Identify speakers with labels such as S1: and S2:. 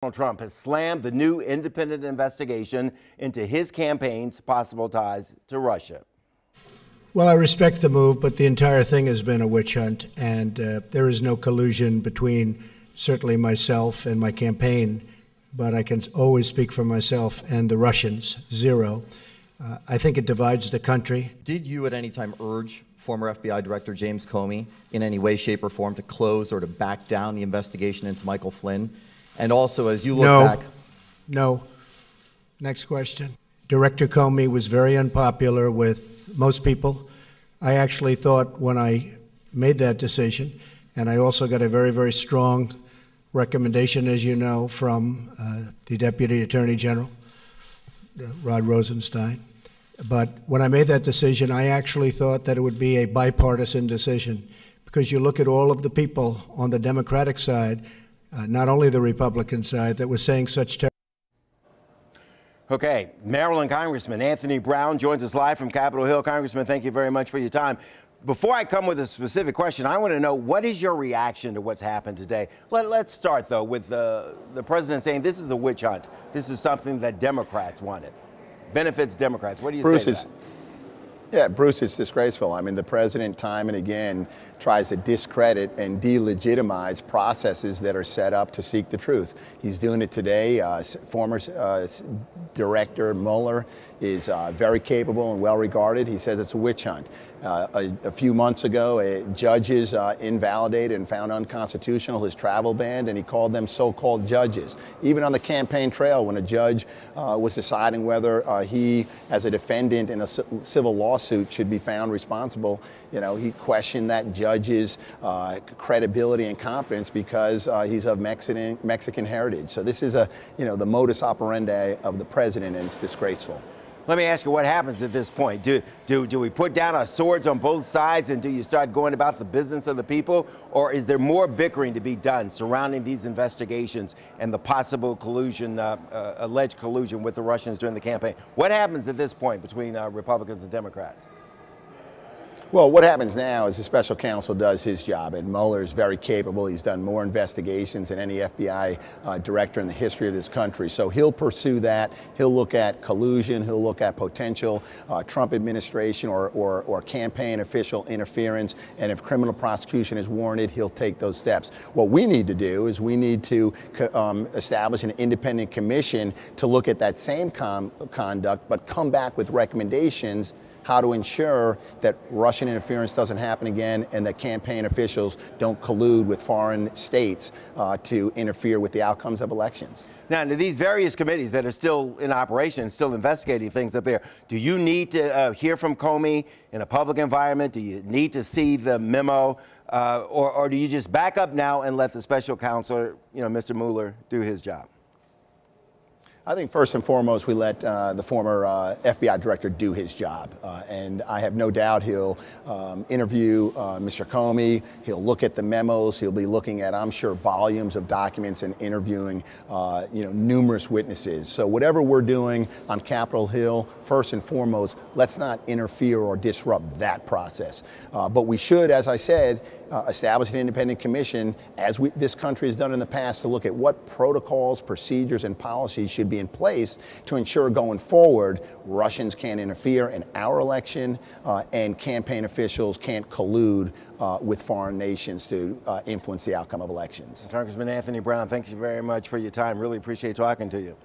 S1: Donald Trump has slammed the new independent investigation into his campaign's possible ties to Russia.
S2: Well, I respect the move, but the entire thing has been a witch hunt, and there is no collusion between certainly myself and my campaign, but I can always speak for myself and the Russians, zero. I think it divides the country.
S3: Did you at any time urge former FBI Director James Comey in any way, shape, or form to close or to back down the investigation into Michael Flynn? And also, as you look back...
S2: No. Next question. Director Comey was very unpopular with most people. I actually thought when I made that decision, and I also got a very, very strong recommendation, as you know, from the Deputy Attorney General, Rod Rosenstein. But when I made that decision, I actually thought that it would be a bipartisan decision, because you look at all of the people on the Democratic side, not only the Republican side, that was saying such terrible.
S1: Okay, Maryland Congressman Anthony Brown joins us live from Capitol Hill. Congressman, thank you very much for your time. Before I come with a specific question, I want to know, what is your reaction to what's happened today? Let's start, though, with the president saying this is a witch hunt. This is something that Democrats wanted. Benefits Democrats. What do you say to that?
S4: Yeah, Bruce, it's disgraceful. I mean, the president time and again tries to discredit and delegitimize processes that are set up to seek the truth. He's doing it today. Former Director Mueller is very capable and well regarded. He says it's a witch hunt. A few months ago, judges invalidated and found unconstitutional his travel ban, and he called them so-called judges. Even on the campaign trail, when a judge was deciding whether he, as a defendant in a civil lawsuit, should be found responsible, you know, he questioned that judge's credibility and competence because he's of Mexican heritage. So this is the modus operandi of the president, and it's disgraceful.
S1: Let me ask you, what happens at this point? Do we put down our swords on both sides, and do you start going about the business of the people? Or is there more bickering to be done surrounding these investigations and the possible collusion, alleged collusion with the Russians during the campaign? What happens at this point between Republicans and Democrats?
S4: Well, what happens now is the special counsel does his job, and Mueller is very capable. He's done more investigations than any FBI director in the history of this country. So he'll pursue that. He'll look at collusion. He'll look at potential Trump administration or campaign official interference. And if criminal prosecution is warranted, he'll take those steps. What we need to do is we need to establish an independent commission to look at that same conduct, but come back with recommendations how to ensure that Russian interference doesn't happen again, and that campaign officials don't collude with foreign states to interfere with the outcomes of elections.
S1: Now, to these various committees that are still in operation, still investigating things up there, do you need to hear from Comey in a public environment? Do you need to see the memo? Or do you just back up now and let the special counsel, Mr. Mueller, do his job?
S4: I think first and foremost, we let the former FBI director do his job. And I have no doubt he'll interview Mr. Comey. He'll look at the memos. He'll be looking at, I'm sure, volumes of documents and interviewing, numerous witnesses. So whatever we're doing on Capitol Hill, first and foremost, let's not interfere or disrupt that process. But we should, as I said, establish an independent commission, as this country has done in the past, to look at what protocols, procedures, and policies should be in place to ensure going forward Russians can't interfere in our election and campaign officials can't collude with foreign nations to influence the outcome of elections.
S1: Congressman Anthony Brown, thank you very much for your time. Really appreciate talking to you.